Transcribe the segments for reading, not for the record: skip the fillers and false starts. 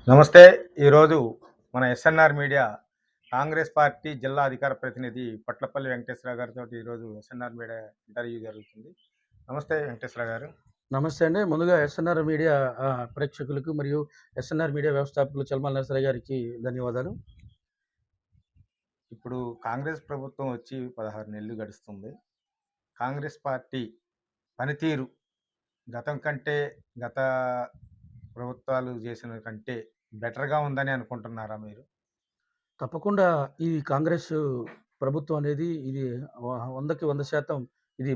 నమస్తే. ఈరోజు మన ఎస్ఎన్ఆర్ మీడియా కాంగ్రెస్ పార్టీ జిల్లా అధికార ప్రతినిధి పట్లపల్లి వెంకటేశ్వరరావు గారితో ఈరోజు ఎస్ఎన్ఆర్ మీడియా ఇంటర్వ్యూ జరుగుతుంది. నమస్తే వెంకటేశ్వరరావు గారు. నమస్తే అండి. ముందుగా ఎస్ఎన్ఆర్ మీడియా ప్రేక్షకులకు మరియు ఎస్ఎన్ఆర్ మీడియా వ్యవస్థాపకులు చల్మల్ నరసయ్య గారికి ధన్యవాదాలు. ఇప్పుడు కాంగ్రెస్ ప్రభుత్వం వచ్చి 16 నెలలు గడుస్తుంది. కాంగ్రెస్ పార్టీ పనితీరు గతం కంటే, గత ప్రభుత్వాలు చేసిన కంటే బెటర్‌గా ఉందని అనుకుంటున్నారా మీరు? తప్పకుండా ఈ కాంగ్రెస్ ప్రభుత్వం అనేది ఇది 100కి 100% ఇది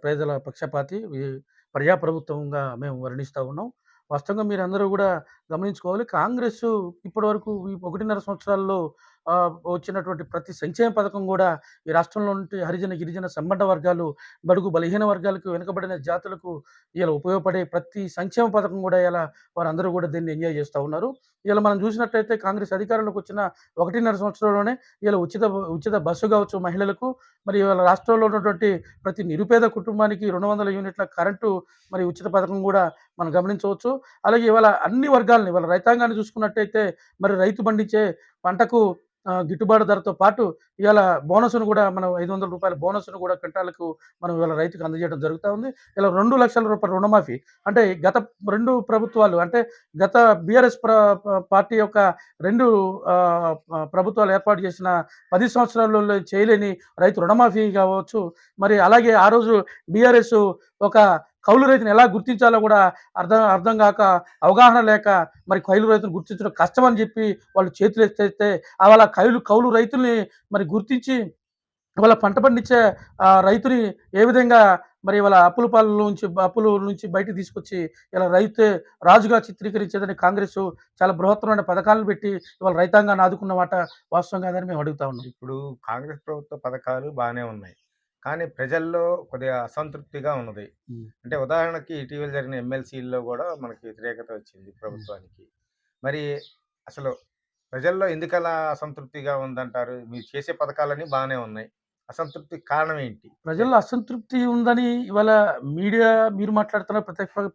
ప్రజల పక్షపాతి ప్రజా ప్రభుత్వంగా మేము వర్ణిస్తా ఉన్నాం. వాస్తవంగా మీరందరూ గూడా గమనించుకోవాలి. కాంగ్రెస్ ఇప్పటివరకు ఈ 1.5 సంవత్సరాల్లో వచ్చినటువంటి ప్రతి సంక్షేమ పథకం గూడా ఈ రాష్ట్రంలో నుండి హరిజన, గిరిజన, సంబండ వర్గాలు, బడుగు బలహీన వర్గాలకు, వెనుకబడిన జాతులకు ఇలా ఉపయోగపడే ప్రతి సంక్షేమ పథకం గూడా ఇలా వారందరూ గూడా దీన్ని ఎంజాయ్ చేస్తా ఉన్నారు. ఇలా మనం చూసినట్లయితే కాంగ్రెస్ అధికారంలోకి వచ్చిన 1.5 సంవత్సరంలోనే ఇలా ఉచిత బస్సు కావచ్చు మహిళలకు, మరి ఇవాళ రాష్ట్రంలో ఉన్నటువంటి ప్రతి నిరుపేద కుటుంబానికి 200 యూనిట్ల కరెంటు మరి ఉచిత పథకం కూడా మనం గమనించవచ్చు. అలాగే ఇవాళ అన్ని వర్గాలని ఇవాళ రైతాంగాన్ని చూసుకున్నట్టయితే మరి రైతు పండించే పంటకు గిట్టుబాటు ధరతో పాటు ఇవాళ బోనస్‌ను కూడా మనం రూ. 500 బోనస్‌ను కూడా క్వింటాల్‌కు మనం ఇవాళ రైతుకు అందజేయడం జరుగుతా ఉంది. ఇలా రూ. 2,00,000 రుణమాఫీ అంటే గత 2 ప్రభుత్వాలు అంటే గత బీఆర్ఎస్ పార్టీ యొక్క 2 ప్రభుత్వాలు ఏర్పాటు చేసిన 10 సంవత్సరాలలో చేయలేని రైతు రుణమాఫీ కావచ్చు. మరి అలాగే ఆ రోజు బీఆర్ఎస్ ఒక కౌలు రైతుని ఎలా గుర్తించాలో కూడా అర్థం గాక, అవగాహన లేక మరి కౌలు రైతును గుర్తించడం కష్టమని చెప్పి వాళ్ళు చేతులెత్తేస్తే అవాళ కౌలు రైతుల్ని మరి గుర్తించి ఇవాళ పంట పండించే రైతుని ఏ విధంగా మరి ఇవాళ అప్పుల నుంచి బయటికి తీసుకొచ్చి ఇలా రైతే రాజుగా చిత్రీకరించేదని కాంగ్రెస్ చాలా బృహత్తరమైన పథకాలను పెట్టి ఇవాళ రైతాంగాన్ని ఆదుకున్న మాట వాస్తవం కాదని మేము అడుగుతా ఉన్నాం. ఇప్పుడు కాంగ్రెస్ ప్రభుత్వ పథకాలు బానే ఉన్నాయి. కానీ ప్రజల్లో కొద్దిగా అసంతృప్తిగా ఉన్నది. అంటే ఉదాహరణకి ఇటీవల జరిగిన ఎమ్మెల్సీల్లో గూడా మనకి వ్యతిరేకత వచ్చింది ప్రభుత్వానికి. మరి అసలు ప్రజల్లో ఎందుకలా అసంతృప్తిగా ఉందంటారు? మీరు చేసే పథకాలన్నీ బానే ఉన్నాయి. అసంతృప్తికి కారణం ఏంటి? ప్రజల్లో అసంతృప్తి ఉందని ఇవాళ మీడియా మీరు మాట్లాడుతున్న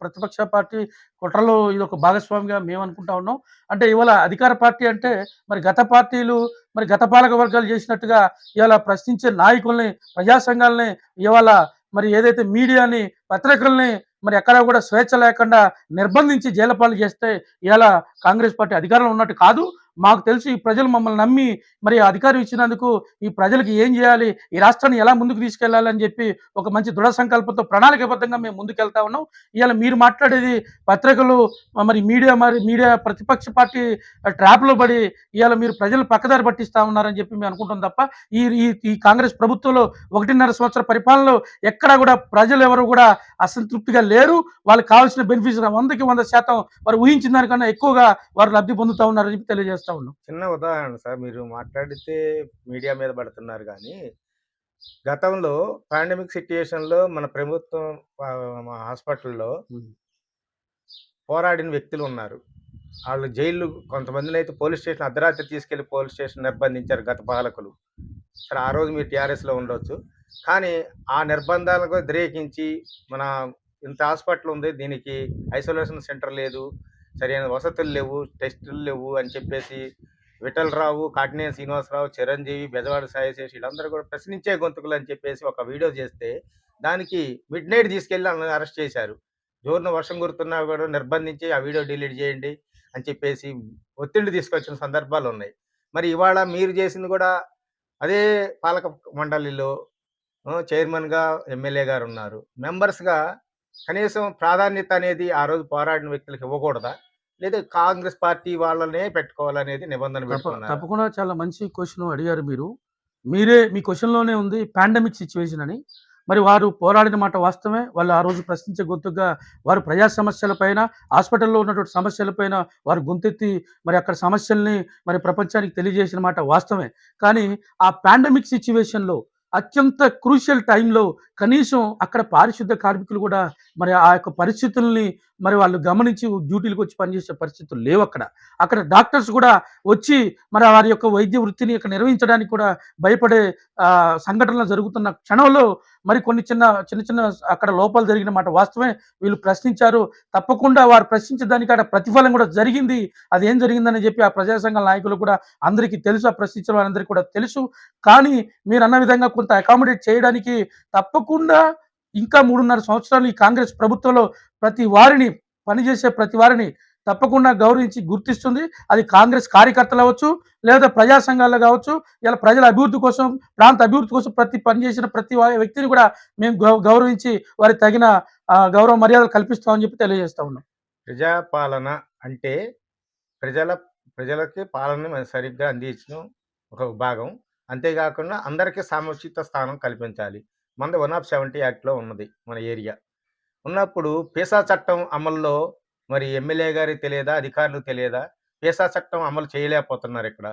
ప్రతిపక్ష పార్టీ కుట్రలో ఇదొక భాగస్వామిగా మేము అనుకుంటా ఉన్నాం. అంటే ఇవాళ అధికార పార్టీ అంటే మరి గత పార్టీలు మరి గత పాలక వర్గాలు చేసినట్టుగా ఇవాళ ప్రశ్నించే నాయకుల్ని, ప్రజా సంఘాలని ఇవాళ మరి ఏదైతే మీడియాని, పత్రికల్ని మరి ఎక్కడా కూడా స్వేచ్ఛ లేకుండా నిర్బంధించి జైలు పాలు చేస్తే ఇవాళ కాంగ్రెస్ పార్టీ అధికారంలో ఉన్నట్టు కాదు. మాకు తెలిసి ఈ ప్రజలు మమ్మల్ని నమ్మి మరి అధికారం ఇచ్చినందుకు ఈ ప్రజలకు ఏం చేయాలి, ఈ రాష్ట్రాన్ని ఎలా ముందుకు తీసుకెళ్లాలని చెప్పి ఒక మంచి దృఢ సంకల్పంతో ప్రణాళికాబద్ధంగా మేము ముందుకెళ్తా ఉన్నాం. ఇవాళ మీరు మాట్లాడేది పత్రికలు మరి మీడియా ప్రతిపక్ష పార్టీ ట్రాప్‌లో పడి ఇవాళ మీరు ప్రజలు పక్కదారి పట్టిస్తా ఉన్నారని చెప్పి మేము అనుకుంటాం తప్ప ఈ ఈ ఈ కాంగ్రెస్ ప్రభుత్వంలో 1.5 సంవత్సర పరిపాలనలో ఎక్కడా కూడా ప్రజలు ఎవరు కూడా అసంతృప్తిగా లేరు. వాళ్ళకి కావాల్సిన బెనిఫిట్స్ 100కి 100% వారు ఊహించిన దానికన్నా ఎక్కువగా వారు లబ్ధి పొందుతా ఉన్నారని చెప్పి తెలియజేస్తా ఉన్నాం. చిన్న ఉదాహరణ సార్, మీరు మాట్లాడితే మీడియా మీద పడుతున్నారు గానీ, గతంలో పాండమిక్ సిట్యుయేషన్‌లో మన ప్రభుత్వం మా హాస్పిటల్‌లో పోరాడిన వ్యక్తులున్నారు. ఆళ్ళు జైలు కొంతమందినైతే పోలీస్ స్టేషన్ అర్ధరాత్రి తీసుకెళ్ళి పోలీస్ స్టేషన్ నిర్బంధించారు గత పాలకులు. సరే ఆ రోజు మీరు టీఆర్ఎస్‌లో ఉండొచ్చు. కానీ ఆ నిర్బంధాలకు వ్యతిరేకించి మన ఇంత హాస్పిటల్ ఉంది. దీనికి ఐసోలేషన్ సెంటర్ లేదు. సరైన వసతులు లేవు. టెస్టులు లేవు అని చెప్పేసి విఠలరావు, కాటినేని శ్రీనివాసరావు, చిరంజీవి, బెజవాడ సాయిశేష్ వీళ్ళందరూ కూడా ప్రశ్నించే గొంతుకులు అని చెప్పేసి ఒక వీడియో చేస్తే దానికి మిడ్‌నైట్ తీసుకెళ్ళి ఆళ్ళని అరెస్ట్ చేశారు. జోరున వర్షం కురుతున్నా కూడా నిర్బంధించి ఆ వీడియో డిలీట్ చేయండి అని చెప్పేసి ఒత్తిడి తీసుకొచ్చిన సందర్భాలున్నాయి. మరి ఇవాళ మీరు చేసింది కూడా అదే పాలక మండలిలో చైర్మన్‌గా ఎమ్మెల్యే గారున్నారు. మెంబర్స్‌గా కనీసం ప్రాధాన్యత అనేది ఆ రోజు పోరాడిన వ్యక్తులకు ఇవ్వకూడదా? లేదా కాంగ్రెస్ పార్టీ వాళ్ళనే పెట్టుకోవాలనేది నిబంధన పెట్టుకున్నారా? తప్పకుండా చాలా మంచి క్వెషన్ అడిగారు మీరు. మీ క్వెషన్‌లోనే ఉంది పాండమిక్ సిట్యుయేషన్ అని. మరి వారు పోరాడిన మాట వాస్తవమే. వాళ్ళు ఆ రోజు ప్రశ్నించే గొంతుగా వారు ప్రజా సమస్యలపైన, హాస్పిటల్‌లో ఉన్నటువంటి సమస్యలపైన వారు గొంతెత్తి మరి అక్కడ సమస్యల్ని మరి ప్రపంచానికి తెలియజేసిన మాట వాస్తవమే. కానీ ఆ పాండమిక్ సిట్యుయేషన్‌లో అత్యంత క్రూషియల్ టైంలో కనీసం అక్కడ పారిశుద్ధ కార్మికులు కూడా మరి ఆ యొక్క పరిస్థితుల్ని మరి వాళ్ళు గమనించి డ్యూటీలకు వచ్చి పనిచేసే పరిస్థితులు లేవు అక్కడ. అక్కడ డాక్టర్స్ కూడా వచ్చి మరి వారి యొక్క వైద్య వృత్తిని ఇక్కడ నిర్వహించడానికి కూడా భయపడే సంఘటనలు జరుగుతున్న క్షణంలో మరి కొన్ని చిన్న చిన్న అక్కడ లోపాలు జరిగిన మాట వాస్తవమే. వీళ్ళు ప్రశ్నించారు. తప్పకుండా వారు ప్రశ్నించే దానికి అక్కడ ప్రతిఫలం కూడా జరిగింది. అదేం జరిగిందని చెప్పి ఆ ప్రజా సంఘాల నాయకులు కూడా అందరికీ తెలుసు. ఆ ప్రశ్నించిన వారందరికీ కూడా తెలుసు. కానీ మీరన్న విధంగా కొంత అకామిడేట్ చేయడానికి తప్పకుండా ఇంకా 3.5 సంవత్సరాలు ఈ కాంగ్రెస్ ప్రభుత్వంలో పనిచేసే ప్రతి వారిని తప్పకుండా గౌరవించి గుర్తిస్తుంది. అది కాంగ్రెస్ కార్యకర్తలు అవ్వచ్చు, లేదా ప్రజా సంఘాలు కావచ్చు, ఇలా ప్రజల అభివృద్ధి కోసం, ప్రాంత అభివృద్ధి కోసం పనిచేసిన ప్రతి వ్యక్తిని కూడా మేము గౌరవించి వారికి తగిన గౌరవ మర్యాదలు కల్పిస్తామని చెప్పి తెలియజేస్తా ఉన్నాం. ప్రజాపాలన అంటే ప్రజలకి పాలన సరిగ్గా అందించడం ఒక భాగం. అంతేగాకుండా అందరికీ సముచిత స్థానం కల్పించాలి. మనది 170 యాక్ట్‌లో ఉన్నది మన ఏరియా. ఉన్నప్పుడు పేసా చట్టం అమల్లో మరి ఎమ్మెల్యే గారికి తెలియదా? అధికారులకు తెలియదా? పేసా చట్టం అమలు చేయలేకపోతున్నారిక్కడ.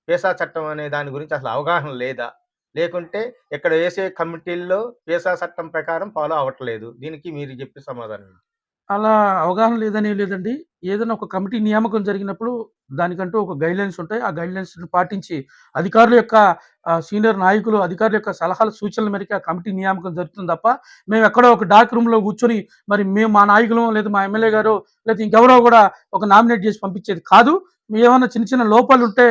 పేసా చట్టం అనే దాని గురించి అసలు అవగాహన లేదా? లేకుంటే ఇక్కడ వేసే కమిటీల్లో పేసా చట్టం ప్రకారం ఫాలో అవ్వట్లేదు. దీనికి మీరు చెప్పే సమాధానం ఏంటి? అలా అవగాహన లేదనేం లేదండి. ఏదైనా ఒక కమిటీ నియామకం జరిగినప్పుడు దానికంటూ ఒక గైడ్‌లైన్స్ ఉంటాయి. ఆ గైడ్‌లైన్స్‌ని పాటించి అధికారుల యొక్క సీనియర్ నాయకులు, అధికారుల యొక్క సలహాలు, సూచనల మేరకు ఆ కమిటీ నియామకం జరుగుతుంది తప్ప, మేము ఎక్కడో ఒక డార్క్ రూమ్‌లో కూర్చొని మరి మేము మా నాయకులం లేదా మా ఎమ్మెల్యే గారో లేదా ఇంకెవరో కూడా ఒక నామినేట్ చేసి పంపించేది కాదు. ఏమన్నా చిన్న చిన్న లోపాలుంటే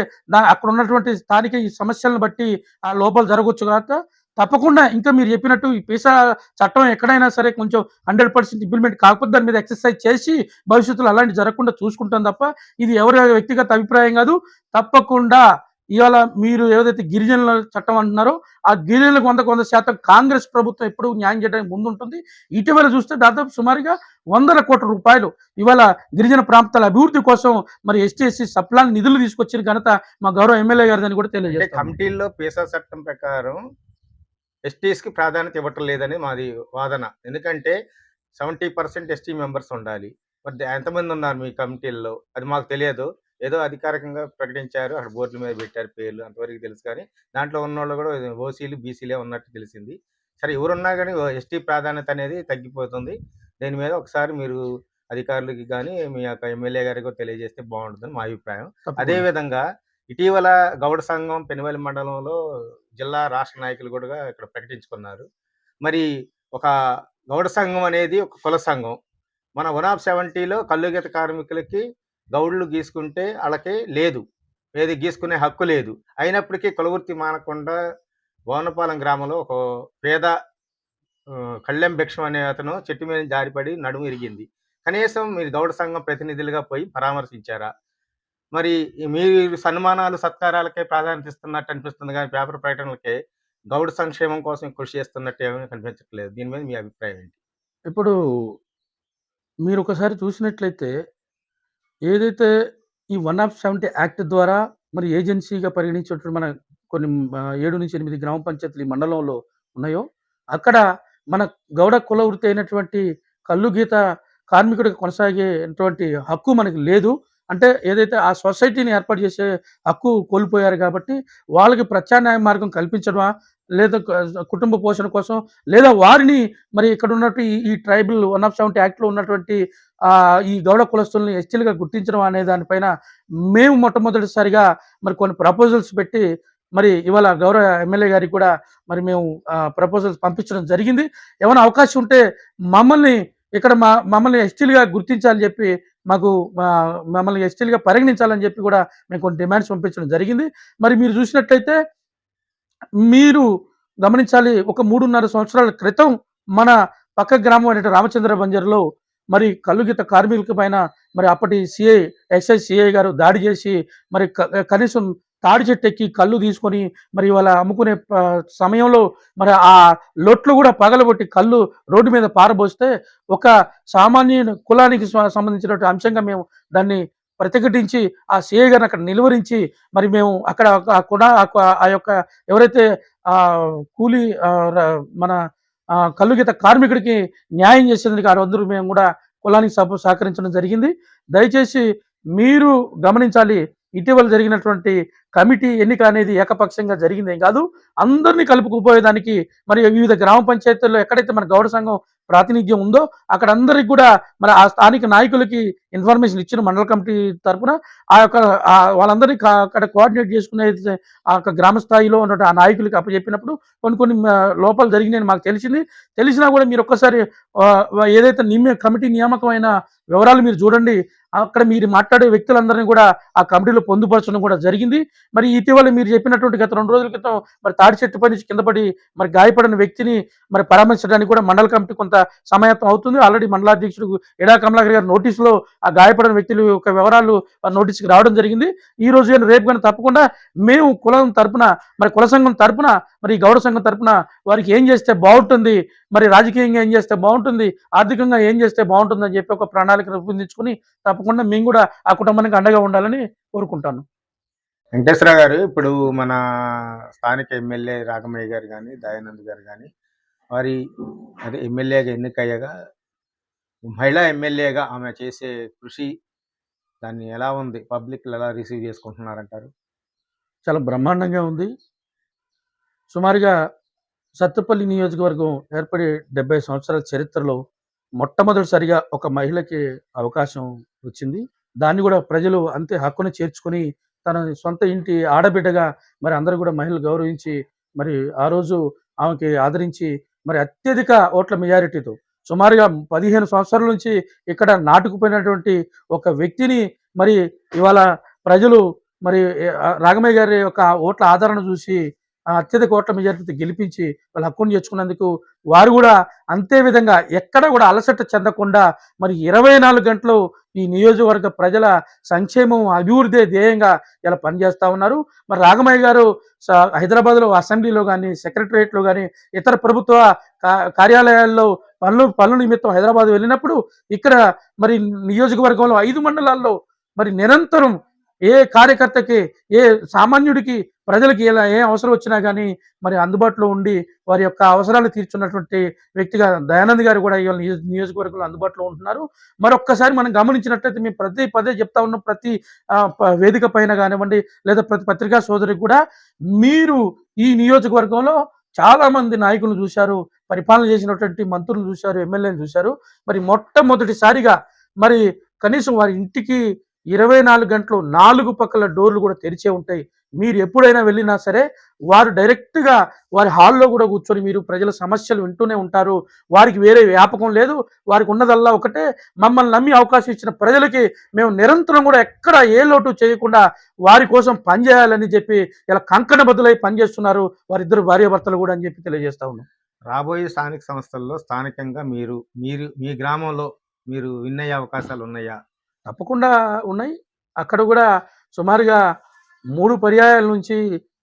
అక్కడ ఉన్నటువంటి స్థానిక ఈ సమస్యలను బట్టి ఆ లోపాలు జరగొచ్చు గాక తప్పకుండా ఇంకా మీరు చెప్పినట్టు ఈ పేసా చట్టం ఎక్కడైనా సరే కొంచెం 100% ఇంప్లిమెంట్ కాకపోతే దాని మీద ఎక్సర్సైజ్ చేసి భవిష్యత్తులో అలాంటివి జరగకుండా చూసుకుంటాం తప్ప ఇది ఎవరి వ్యక్తిగత అభిప్రాయం కాదు. తప్పకుండా ఇవాళ మీరు ఏదైతే గిరిజనుల చట్టం అంటున్నారో ఆ గిరిజనులకు 100% కాంగ్రెస్ ప్రభుత్వం ఎప్పుడు న్యాయం చేయడానికి ముందుంటుంది. ఇటీవల చూస్తే దాదాపు సుమారుగా ₹100,00,00,000 ఇవాళ గిరిజన ప్రాంతాల అభివృద్ధి కోసం మరి ఎస్టీ, ఎస్సీ సప్లాన్ నిధులు తీసుకొచ్చిన ఘనత మా గౌరవ ఎమ్మెల్యే గారిదని కూడా అంటే తెలియజేస్తాం. కమిటీల్లో పేసా చట్టం ప్రకారం ఎస్టీస్‌కి ప్రాధాన్యత ఇవ్వటం లేదని మాది వాదన. ఎందుకంటే 70% ఎస్టీ మెంబర్స్ ఉండాలి. మరి ఎంతమంది ఉన్నారు మీ కమిటీల్లో? అది మాకు తెలియదు. ఏదో అధికారికంగా ప్రకటించారు. అక్కడ బోర్డుల మీద పెట్టారు పేర్లు. అంతవరకు తెలుసు కానీ, దాంట్లో ఉన్నోళ్ళు కూడా ఓసీలు, బీసీలే ఉన్నట్టు తెలిసింది. సరే ఎవరున్నా గానీ ఎస్టీ ప్రాధాన్యత అనేది తగ్గిపోతుంది. దీని మీద ఒకసారి మీరు అధికారులకి గానీ, మీ యొక్క ఎమ్మెల్యే గారికి కూడా తెలియజేస్తే బావుంటుందని మా అభిప్రాయం. తప్పకుండా. అదేవిధంగా ఇటీవల గౌడ సంఘం పెనుమల్లి మండలంలో జిల్లా, రాష్ట్ర నాయకులు కూడా ఇక్కడ ప్రకటించుకున్నారు. మరి ఒక గౌడ సంఘం అనేది ఒక కుల సంఘం. మన 170లో కల్లుగీత కార్మికులకి గౌడ్లు గీసుకుంటే ఆళ్ళకి లేదు. ఏది గీసుకునే హక్కు లేదు. అయినప్పటికీ కులవృత్తి మానకుండా భువనపాలెం గ్రామంలో ఒక పేద కళ్ళెం భిక్షం అనే అతను చెట్టు మీద జారిపడి నడుము ఇరిగింది. కనీసం మీరు గౌడ సంఘం ప్రతినిధులుగా పోయి పరామర్శించారా? మరి మీరు సన్మానాలు, సత్కారాలకే ప్రాధాన్యత ఇస్తున్నట్టు అనిపిస్తుంది గానీ, పేపర్ ప్రకటనలకే గౌడ సంక్షేమం కోసం కృషి చేస్తున్నట్టు ఏమీ కనిపించట్లేదు. దీని మీద మీ అభిప్రాయం ఏంటి? ఇప్పుడు మీరొకసారి చూసినట్లయితే ఏదైతే ఈ 170 యాక్ట్ ద్వారా మరి ఏజెన్సీగా పరిగణించేటువంటి మన కొన్ని 7-8 గ్రామ పంచాయతీలు ఈ మండలంలో ఉన్నాయో, అక్కడ మన గౌడ కుల వృత్తి అయినటువంటి కల్లు గీత కార్మికుడికి కొనసాగేటువంటి హక్కు మనకి లేదు. అంటే ఏదైతే ఆ సొసైటీని ఏర్పాటు చేసే హక్కు కోల్పోయారు కాబట్టి, వాళ్ళకి ప్రత్యామ్నాయ మార్గం కల్పించడమా, లేదా కుటుంబ పోషణ కోసం, లేదా వారిని మరి ఇక్కడ ఉన్నట్టు ఈ ట్రైబల్ 170 యాక్ట్‌లో ఉన్నటువంటి ఈ గౌడ కులస్తుల్ని ఎస్టీలుగా గుర్తించడం అనే దానిపైన మేము మొట్టమొదటిసారిగా మరి కొన్ని ప్రపోజల్స్ పెట్టి మరి ఇవాళ గౌరవ ఎమ్మెల్యే గారికి కూడా మరి మేము ప్రపోజల్స్ పంపించడం జరిగింది. ఏమైనా అవకాశం ఉంటే మమ్మల్ని ఇక్కడ మమ్మల్ని ఎస్టీలుగా గుర్తించాలని చెప్పి మాకు మమ్మల్ని ఎస్టీలుగా పరిగణించాలని చెప్పి కూడా మేము కొన్ని డిమాండ్స్ పంపించడం జరిగింది. మరి మీరు చూసినట్లయితే మీరు గమనించాలి, ఒక 3.5 సంవత్సరాల క్రితం మన పక్క గ్రామం అయినటువంటి రామచంద్ర బంజర్‌లో మరి కల్లుగీత కార్మికుల పైన మరి అప్పటి ఎక్సైజ్ సిఐ గారు దాడి చేసి మరి కనీసం తాడి చెట్టు ఎక్కి కల్లు తీసుకొని మరి ఇవాళ అమ్ముకునే సమయంలో మరి ఆ లొట్లు కూడా పగలగొట్టి కల్లు రోడ్డు మీద పారబోస్తే ఒక సామాన్య కులానికి సంబంధించినటువంటి అంశంగా మేము దాన్ని ప్రతిఘటించి ఆ సిఐ గారిని అక్కడ నిలువరించి మరి మేము అక్కడ ఆ యొక్క ఎవరైతే కూలీ మన కల్లుగీత కార్మికుడికి న్యాయం చేసేందుకు ఆ రోజు మేము కూడా కులానికి సహకరించడం జరిగింది. దయచేసి మీరు గమనించాలి, ఇటీవల జరిగినటువంటి కమిటీ ఎన్నిక అనేది ఏకపక్షంగా జరిగిందేం కాదు. అందరినీ కలుపుకుపోయేదానికి మరి వివిధ గ్రామ పంచాయతీల్లో ఎక్కడైతే మన గౌడ సంఘం ప్రాతినిధ్యం ఉందో అక్కడ అందరికి కూడా మరి ఆ స్థానిక నాయకులకి ఇన్ఫర్మేషన్ ఇచ్చిన మండల కమిటీ తరపున ఆ యొక్క వాళ్ళందరినీ అక్కడ కోఆర్డినేట్ చేసుకునే ఆ యొక్క గ్రామ స్థాయిలో ఉన్న ఆ నాయకులకి అప్పచెప్పినప్పుడు కొన్ని లోపాలు జరిగినాయని మాకు తెలిసింది. తెలిసినా కూడా మీరు ఒక్కసారి ఏదైతే కమిటీ నియామకమైన వివరాలు మీరు చూడండి. అక్కడ మీరు మాట్లాడే వ్యక్తులందరినీ కూడా ఆ కమిటీలో పొందుపరచడం కూడా జరిగింది. మరి ఇటీవల మీరు చెప్పినటువంటి గత 2 రోజుల క్రితం మరి తాడి చెట్టు పై నుంచి కింద పడి మరి గాయపడిన వ్యక్తిని మరి పరామర్శించడానికి కూడా మండల కమిటీ కొంత సమాయత్తం అవుతుంది. ఆల్రెడీ మండలాధ్యక్షుడు ఎడా కమలాకర్ గారి నోటీసులో ఆ గాయపడిన వ్యక్తుల యొక్క వివరాలు నోటీసుకి రావడం జరిగింది. ఈ రోజు కానీ రేపు కానీ తప్పకుండా మేము కులం తరపున మరి కుల సంఘం తరపున మరి గౌడ సంఘం తరపున వారికి ఏం చేస్తే బాగుంటుంది, మరి రాజకీయంగా ఏం చేస్తే బాగుంటుంది, ఆర్థికంగా ఏం చేస్తే బాగుంటుంది అని చెప్పి ఒక ప్రణాళిక రూపొందించుకుని తప్పకుండా మేము కూడా ఆ కుటుంబానికి అండగా ఉండాలని కోరుకుంటాను. వెంకటేశ్వర గారు, ఇప్పుడు మన స్థానిక ఎమ్మెల్యే రాఘమయ్య గారు కానీ, దయానంద్ గారు కానీ, వారి అదే ఎమ్మెల్యేగా ఎన్నికయ్యగా మహిళా ఎమ్మెల్యేగా ఆమె చేసే కృషి దాన్ని ఎలా ఉంది, పబ్లిక్ ఎలా రిసీవ్ చేసుకుంటున్నారంటారు? చాలా బ్రహ్మాండంగా ఉంది. సుమారుగా సత్తుపల్లి నియోజకవర్గం ఏర్పడి 70 సంవత్సరాల చరిత్రలో మొట్టమొదటిసారిగా ఒక మహిళకి అవకాశం వచ్చింది. దాన్ని కూడా ప్రజలు అంతే హక్కున చేర్చుకొని తన సొంత ఇంటి ఆడబిడ్డగా మరి అందరూ కూడా మహిళలు గౌరవించి మరి ఆ రోజు ఆమెకి ఆదరించి మరి అత్యధిక ఓట్ల మెజారిటీతో సుమారుగా 15 సంవత్సరాల నుంచి ఇక్కడ నాటుకుపోయినటువంటి ఒక వ్యక్తిని మరి ఇవాళ ప్రజలు మరి రాఘమయ్య గారి యొక్క ఓట్ల ఆదరణ చూసి అత్యధిక ఓట్ల మెజారిటీతో గెలిపించి వాళ్ళ హక్కును చేర్చుకున్నందుకు వారు కూడా అంతే విధంగా ఎక్కడ కూడా అలసట చెందకుండా మరి 24 గంటలు ఈ నియోజకవర్గ ప్రజల సంక్షేమం అభివృద్ధి ధ్యేయంగా ఇలా పనిచేస్తూ ఉన్నారు. మరి రాఘమయ్య గారు హైదరాబాద్లో అసెంబ్లీలో కానీ, సెక్రటరియట్లో కానీ, ఇతర ప్రభుత్వ కార్యాలయాల్లో పనుల నిమిత్తం హైదరాబాద్ వెళ్ళినప్పుడు ఇక్కడ మరి నియోజకవర్గంలో 5 మండలాల్లో మరి నిరంతరం ఏ కార్యకర్తకి, ఏ సామాన్యుడికి, ప్రజలకి ఏ అవసరం వచ్చినా కానీ మరి అందుబాటులో ఉండి వారి యొక్క అవసరాలు తీర్చున్నటువంటి వ్యక్తిగా దయానంద్ గారు కూడా ఇవాళ నియోజకవర్గంలో అందుబాటులో ఉంటున్నారు. మరొక్కసారి మనం గమనించినట్లయితే మేము పదే చెప్తా ఉన్నాం, ప్రతి వేదిక పైన కానివ్వండి లేదా ప్రతి పత్రికా సోదరికి కూడా మీరు ఈ నియోజకవర్గంలో చాలా మంది నాయకులను చూశారు, పరిపాలన చేసినటువంటి మంత్రులు చూశారు, ఎమ్మెల్యేలు చూశారు. మరి మొట్టమొదటిసారిగా మరి కనీసం వారి ఇంటికి 24 గంటలు 4 పక్కల డోర్లు కూడా తెరిచే ఉంటాయి. మీరు ఎప్పుడైనా వెళ్ళినా సరే వారు డైరెక్ట్గా వారి హాల్లో కూడా కూర్చొని మీరు ప్రజల సమస్యలు వింటూనే ఉంటారు. వారికి వేరే వ్యాపకం లేదు. వారికి ఉన్నదల్లా ఒకటే, మమ్మల్ని నమ్మి అవకాశం ఇచ్చిన ప్రజలకి మేము నిరంతరం కూడా ఎక్కడ ఏ లోటు చేయకుండా వారి కోసం పనిచేయాలని చెప్పి ఇలా కంకణబద్దులై పనిచేస్తున్నారు వారిద్దరు భార్యాభర్తలు కూడా అని చెప్పి తెలియజేస్తా ఉన్నాం. రాబోయే స్థానిక సంస్థల్లో స్థానికంగా మీరు మీ గ్రామంలో మీరు విన్ అయ్యే అవకాశాలు ఉన్నాయా? తప్పకుండా ఉన్నాయి. అక్కడ కూడా సుమారుగా 3 పర్యాయాల నుంచి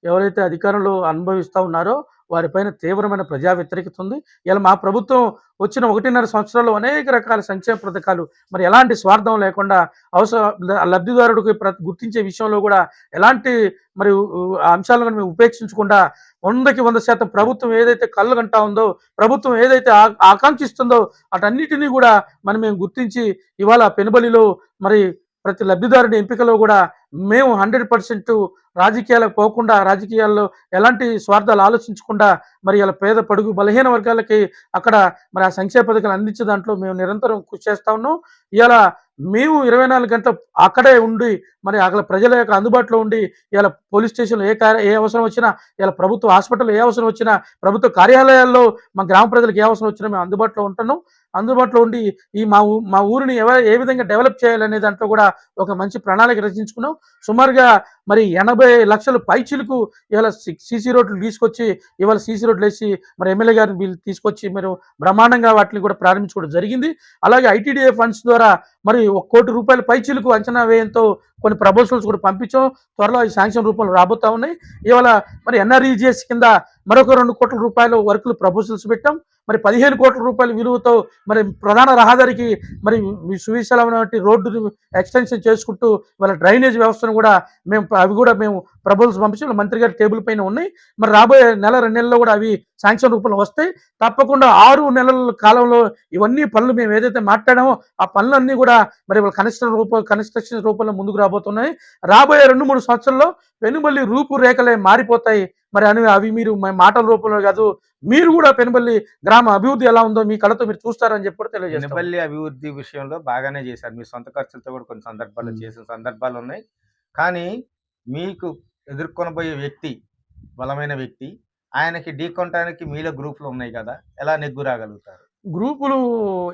ఎవరైతే అధికారంలో అనుభవిస్తూ ఉన్నారో వారిపైన తీవ్రమైన ప్రజా వ్యతిరేకత ఉంది. ఇలా మా ప్రభుత్వం వచ్చిన 1.5 సంవత్సరాల్లో అనేక రకాల సంక్షేమ పథకాలు మరి ఎలాంటి స్వార్థం లేకుండా లబ్ధిదారుడికి గుర్తించే విషయంలో కూడా ఎలాంటి మరి అంశాలను మేము ఉపేక్షించకుండా 100కి 100% ప్రభుత్వం ఏదైతే కళ్ళు కంటా ఉందో, ప్రభుత్వం ఏదైతే ఆకాంక్షిస్తుందో అటన్నిటినీ కూడా మేము గుర్తించి ఇవాళ పెనుబలిలో మరి ప్రతి లబ్ధిదారుడి ఎంపికలో కూడా మేము 100% రాజకీయాలకు పోకుండా, రాజకీయాల్లో ఎలాంటి స్వార్థాలు ఆలోచించకుండా మరి ఇలా పేద పడుగు బలహీన వర్గాలకి అక్కడ మరి ఆ సంక్షేమ పథకాలు అందించే దాంట్లో మేము నిరంతరం కృషి చేస్తూ ఉన్నాం. ఇలా మేము 24 గంటలు అక్కడే ఉండి మరి అక్కడ ప్రజల యొక్క అందుబాటులో ఉండి ఇలా పోలీస్ స్టేషన్లో ఏ అవసరం వచ్చినా, ఇలా ప్రభుత్వ హాస్పిటల్లో ఏ అవసరం వచ్చినా, ప్రభుత్వ కార్యాలయాల్లో మా గ్రామ ప్రజలకు ఏ అవసరం వచ్చినా మేము అందుబాటులో ఉంటున్నాం. అందుబాటులో ఉండి ఈ మా ఊరిని ఏ విధంగా డెవలప్ చేయాలనే దాంట్లో కూడా ఒక మంచి ప్రణాళిక రచించుకున్నాం. సుమారుగా మరి 80 లక్షల పైచిలకు ఇవాళ సీసీ రోడ్లు తీసుకొచ్చి ఇవాళ సీసీ రోడ్లు వేసి మరి ఎమ్మెల్యే గారిని తీసుకొచ్చి మీరు బ్రహ్మాండంగా వాటిని కూడా ప్రారంభించుకోవడం జరిగింది. అలాగే ఐటీడీఏ ఫండ్స్ ద్వారా మరి 1 కోటి రూపాయల పైచిలకు అంచనా వ్యయంతో కొన్ని ప్రపోజల్స్ కూడా పంపించాం. త్వరలో ఈ శాంక్షన్ రూపంలో రాబోతా ఉన్నాయి. ఇవాళ మరి ఎన్ఆర్ఈజిఎస్ కింద మరొక 2 కోట్ల రూపాయల వర్కులు ప్రపోజల్స్ పెట్టాం. మరి 15 కోట్ల రూపాయల విలువతో మరి ప్రధాన రహదారికి మరి సువిశాలమైనటువంటి రోడ్డుని ఎక్స్టెన్షన్ చేసుకుంటూ వాళ్ళ డ్రైనేజ్ వ్యవస్థను కూడా మేము ప్రపోజల్స్ పంపించి మంత్రి గారి టేబుల్ పైన ఉన్నాయి. మరి రాబోయే నెల 2 నెలల్లో కూడా అవి శాంక్షన్ రూపంలో వస్తాయి. తప్పకుండా 6 నెలల కాలంలో ఇవన్నీ పనులు మేము ఏదైతే మాట్లాడామో ఆ పనులన్నీ కూడా మరి కన్స్ట్రక్షన్ రూపంలో ముందుకు రాబోతున్నాయి. రాబోయే 2-3 సంవత్సరాల్లో పెనుబల్లి రూపురేఖలే మారిపోతాయి. మరి అవి మీరు మాటల రూపంలో కాదు, మీరు కూడా పెనుబల్లి గ్రామ అభివృద్ధి ఎలా ఉందో మీ కళ్ళతో మీరు చూస్తారని చెప్పి కూడా తెలియజేస్తాం. పెనుబల్లి అభివృద్ధి విషయంలో బాగానే చేశారు. మీ సొంత ఖర్చులతో కూడా కొన్ని సందర్భాల్లో చేసిన సందర్భాలు ఉన్నాయి. కానీ మీకు ఎదుర్కొనబోయే వ్యక్తి బలమైన వ్యక్తి, ఆయనకి ఢీకొనటానికి మీలో గ్రూపులు ఉన్నాయి కదా, ఎలా నెగ్గు రాగలుగుతారు? గ్రూపులు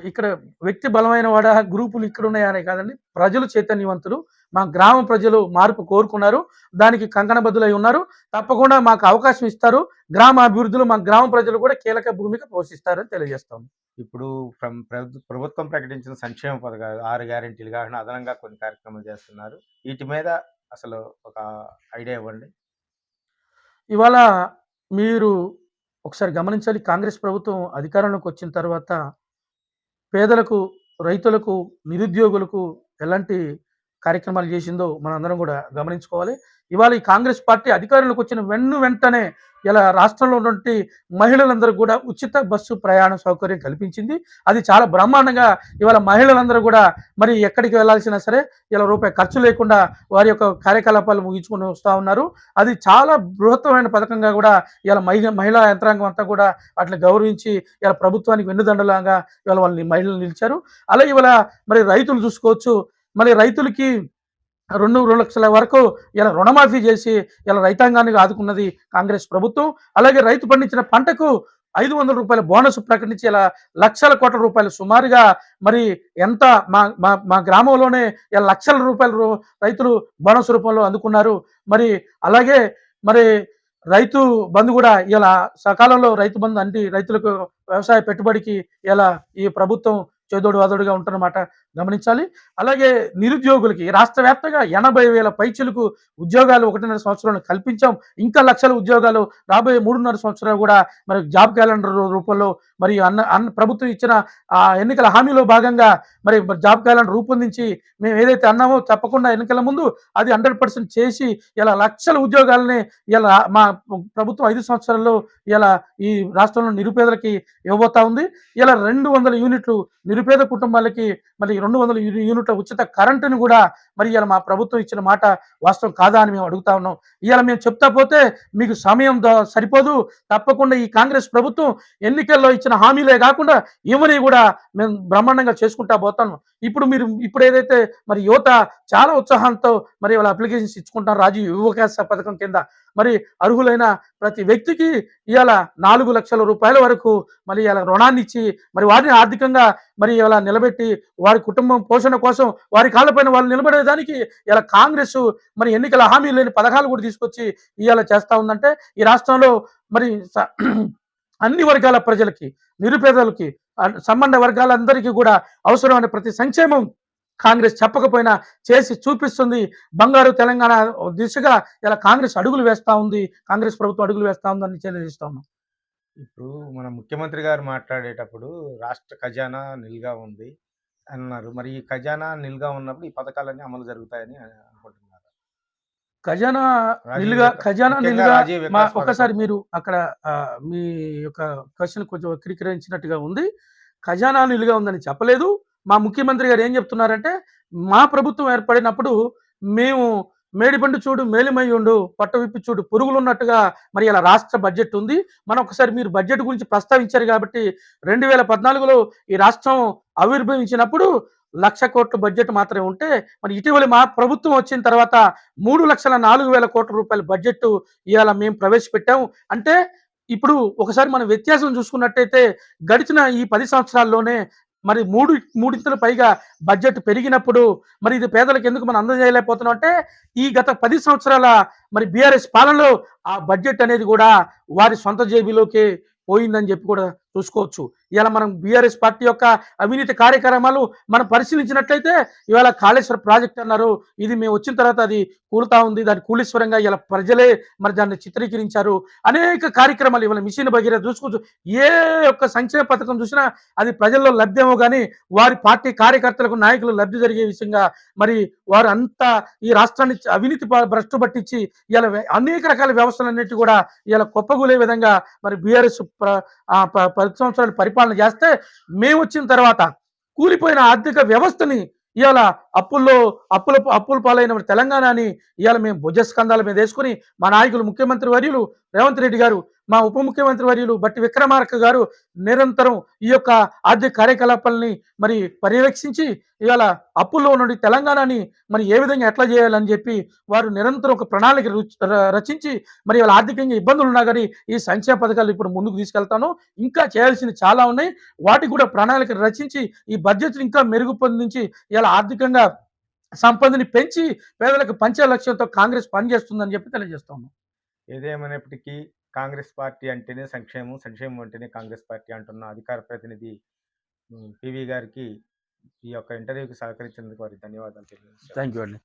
ఇక్కడ వ్యక్తి బలమైన వాడా, గ్రూపులు ఇక్కడ ఉన్నాయనే కాదండి. ప్రజలు చైతన్యవంతులు. మా గ్రామ ప్రజలు మార్పు కోరుకున్నారు. దానికి కంకణబద్దులై ఉన్నారు. తప్పకుండా మాకు అవకాశం ఇస్తారు. గ్రామ అభివృద్ధిలో మా గ్రామ ప్రజలు కూడా కీలక భూమిక పోషిస్తారని తెలియజేస్తాం. ఇప్పుడు ప్రభుత్వం ప్రకటించిన సంక్షేమ పథకాలు 6 గ్యారెంటీలు కాకుండా అదనంగా కొన్ని కార్యక్రమాలు చేస్తున్నారు. వీటి మీద అసలు ఒక ఐడియా ఇవ్వండి. ఇవాళ మీరు ఒకసారి గమనించాలి. కాంగ్రెస్ ప్రభుత్వం అధికారంలోకి వచ్చిన తర్వాత పేదలకు, రైతులకు, నిరుద్యోగులకు ఎలాంటి కార్యక్రమాలు చేసిందో మనందరం కూడా గమనించుకోవాలి. ఇవాళ ఈ కాంగ్రెస్ పార్టీ అధికారంలోకి వచ్చిన వెంటనే ఇలా రాష్ట్రంలో ఉన్నటువంటి మహిళలందరూ కూడా ఉచిత బస్సు ప్రయాణ సౌకర్యం కల్పించింది. అది చాలా బ్రహ్మాండంగా ఇవాళ మహిళలందరూ కూడా మరి ఎక్కడికి వెళ్ళాల్సినా సరే ఇలా రూపాయి ఖర్చు లేకుండా వారి యొక్క కార్యకలాపాలు ముగించుకొని వస్తూ ఉన్నారు. అది చాలా బృహత్తమైన పథకంగా కూడా ఇలా మహిళా యంత్రాంగం అంతా కూడా వాటిని గౌరవించి ఇలా ప్రభుత్వానికి వెన్నుదండలాగా ఇవాళ వాళ్ళని మహిళలు నిలిచారు. అలాగే ఇవాళ మరి రైతులు చూసుకోవచ్చు. మరి రైతులకి 2 లక్షల వరకు ఇలా రుణమాఫీ చేసి ఇలా రైతాంగాన్ని ఆదుకున్నది కాంగ్రెస్ ప్రభుత్వం. అలాగే రైతు పండించిన పంటకు 500 రూపాయల బోనస్ ప్రకటించి ఇలా లక్షల కోట్ల రూపాయలు సుమారుగా మరి ఎంత మా గ్రామంలోనే ఇలా లక్షల రూపాయలు రైతులు బోనస్ రూపంలో అందుకున్నారు. మరి అలాగే మరి రైతు బంధు కూడా ఇలా సకాలంలో రైతు బంధు అంటే రైతులకు వ్యవసాయ పెట్టుబడికి ఇలా ఈ ప్రభుత్వం చేదోడు వాదోడుగా ఉంటున్నమాట గమనించాలి. అలాగే నిరుద్యోగులకి రాష్ట్ర వ్యాప్తంగా 80,000 పైచిలకు ఉద్యోగాలు 1.5 సంవత్సరంలో కల్పించాం. ఇంకా లక్షల ఉద్యోగాలు రాబోయే 3.5 సంవత్సరాలు కూడా మరి జాబ్ క్యాలెండర్ రూపంలో మరి ప్రభుత్వం ఇచ్చిన ఎన్నికల హామీలో భాగంగా మరి జాబ్ క్యాలెండర్ రూపొందించి మేము ఏదైతే అన్నామో తప్పకుండా ఎన్నికల ముందు అది 100% చేసి ఇలా లక్షల ఉద్యోగాలని ఇలా మా ప్రభుత్వం 5 సంవత్సరాల్లో ఇలా ఈ రాష్ట్రంలో నిరుపేదలకి ఇవ్వబోతా ఉంది. ఇలా 200 యూనిట్లు నిరుపేద కుటుంబాలకి మరి 200 యూనిట్ల ఉచిత కరెంటుని కూడా మరి ఇలా మా ప్రభుత్వం ఇచ్చిన మాట వాస్తవం కాదా అని మేము అడుగుతా ఉన్నాం. ఇవాళ మేము చెప్తా పోతే మీకు సమయం సరిపోదు. తప్పకుండా ఈ కాంగ్రెస్ ప్రభుత్వం ఎన్నికల్లో ఇచ్చిన హామీలే కాకుండా ఇవన్నీ కూడా మేము బ్రహ్మాండంగా చేసుకుంటా పోతాం. ఇప్పుడు ఏదైతే మరి యువత చాలా ఉత్సాహంతో మరి వాళ్ళ అప్లికేషన్స్ ఇచ్చుకుంటారు రాజీవ్ యువకాశ పథకం కింద. మరి అర్హులైన ప్రతి వ్యక్తికి ఇవాళ 4 లక్షల రూపాయల వరకు మరి ఇలా రుణాన్ని ఇచ్చి మరి వారిని ఆర్థికంగా మరి ఇలా నిలబెట్టి వారి కుటుంబం పోషణ కోసం వారి కాళ్ళపైన వాళ్ళు నిలబడేదానికి ఇలా కాంగ్రెస్ మరి ఎన్నికల హామీ లేని పథకాలు కూడా తీసుకొచ్చి ఇవాళ చేస్తా ఉందంటే ఈ రాష్ట్రంలో మరి అన్ని వర్గాల ప్రజలకి, నిరుపేదలకి, సంబంధ వర్గాలందరికీ కూడా అవసరమైన ప్రతి సంక్షేమం కాంగ్రెస్ చెప్పకపోయినా చేసి చూపిస్తుంది. బంగారు తెలంగాణ దిశగా ఇలా కాంగ్రెస్ అడుగులు వేస్తా ఉంది. కాంగ్రెస్ ప్రభుత్వం అడుగులు వేస్తా ఉందని తెలియజేస్తా ఉన్నాం. ఇప్పుడు మన ముఖ్యమంత్రి గారు మాట్లాడేటప్పుడు రాష్ట్ర ఖజానా నిల్గా ఉంది అన్నారు. మరి ఈ ఖజానా నిల్గా ఉన్నప్పుడు ఈ పథకాలన్నీ అమలు జరుగుతాయని అనుకుంటున్నారు. ఖజానా నిల్గా ఒక్కసారి మీరు అక్కడ మీ యొక్క క్వశ్చన్ కొంచెం వక్రీకరించినట్టుగా ఉంది. ఖజానా నిల్గా ఉందని చెప్పలేదు. మా ముఖ్యమంత్రి గారు ఏం చెప్తున్నారంటే మా ప్రభుత్వం ఏర్పడినప్పుడు మేము మేడిపండు చూడు మేలిమయ్యుండు పట్ట విప్పి చూడు పురుగులు ఉన్నట్టుగా మరి ఇలా రాష్ట్ర బడ్జెట్ ఉంది. మనం ఒకసారి మీరు బడ్జెట్ గురించి ప్రస్తావించారు కాబట్టి 2014లో ఈ రాష్ట్రం ఆవిర్భవించినప్పుడు 1,00,000 కోట్ల బడ్జెట్ మాత్రమే ఉంటే మరి ఇటీవల మా ప్రభుత్వం వచ్చిన తర్వాత 3,04,000 కోట్ల రూపాయల బడ్జెట్ ఇవాళ మేము ప్రవేశపెట్టాము. అంటే ఇప్పుడు ఒకసారి మనం వ్యత్యాసం చూసుకున్నట్టయితే గడిచిన ఈ 10 సంవత్సరాల్లోనే మరి మూడింతలు పైగా బడ్జెట్ పెరిగినప్పుడు మరి ఇది పేదలకు ఎందుకు మనం అందజేయలేకపోతున్నాం అంటే ఈ గత 10 సంవత్సరాల మరి బీఆర్ఎస్ పాలనలో ఆ బడ్జెట్ అనేది కూడా వారి సొంత జేబులోకి పోయిందని చెప్పి కూడా చూసుకోవచ్చు. ఇవాళ మనం బీఆర్ఎస్ పార్టీ యొక్క అవినీతి కార్యక్రమాలు మనం పరిశీలించినట్లయితే ఇవాళ కాళేశ్వరం ప్రాజెక్ట్ అన్నారు. ఇది మేము వచ్చిన తర్వాత అది కూలుతా ఉంది. దాన్ని కూలీశ్వరంగా ఇలా ప్రజలే మరి దాన్ని చిత్రీకరించారు. అనేక కార్యక్రమాలు ఇవాళ మిషన్ భగీరథ చూసుకోవచ్చు. ఏ ఒక్క సంక్షేమ పథకం చూసినా అది ప్రజల్లో లబ్ధేమో గానీ వారి పార్టీ కార్యకర్తలకు, నాయకులు లబ్ధి జరిగే విషయంగా మరి వారు అంతా ఈ రాష్ట్రాన్ని అవినీతి భ్రష్టు పట్టించి ఇవాళ అనేక రకాల వ్యవస్థలన్నిటి కూడా ఇలా కుప్పగూలే విధంగా మరి బీఆర్ఎస్ 10 సంవత్సరాలు పరిపాలన చేస్తే మేము వచ్చిన తర్వాత కూలిపోయిన ఆర్థిక వ్యవస్థని ఇవాళ అప్పుల పాలైన తెలంగాణని ఇవాళ మేము భుజస్కంధాల మీద వేసుకుని మా నాయకులు ముఖ్యమంత్రి వర్యులు రేవంత్ రెడ్డి గారు, మా ఉప ముఖ్యమంత్రి వర్యులు బట్టి విక్రమార్క గారు నిరంతరం ఈ యొక్క ఆర్థిక కార్యకలాపాలని మరి పర్యవేక్షించి ఇవాళ అప్పుల్లో నుండి తెలంగాణని మరి ఏ విధంగా ఎట్లా చేయాలని చెప్పి వారు నిరంతరం ఒక ప్రణాళిక రచించి మరి ఇవాళ ఆర్థికంగా ఇబ్బందులు ఉన్నా కానీ ఈ సంక్షేమ పథకాలు ఇప్పుడు ముందుకు తీసుకెళ్తాను. ఇంకా చేయాల్సింది చాలా ఉన్నాయి. వాటికి కూడా ప్రణాళిక రచించి ఈ బడ్జెట్ ఇంకా మెరుగుపొందించి ఇలా ఆర్థికంగా సంపదని పెంచి పేదలకు పంచే లక్ష్యంతో కాంగ్రెస్ పనిచేస్తుందని చెప్పి తెలియజేస్తాము. ఏదేమైనప్పటికీ కాంగ్రెస్ పార్టీ అంటేనే సంక్షేమం, సంక్షేమం అంటేనే కాంగ్రెస్ పార్టీ అంటున్న అధికార ప్రతినిధి పివి గారికి ఈ యొక్క ఇంటర్వ్యూకి సహకరించినందుకు వారికి ధన్యవాదాలు తెలియజేస్తున్నాను. థ్యాంక్ యూ అండి.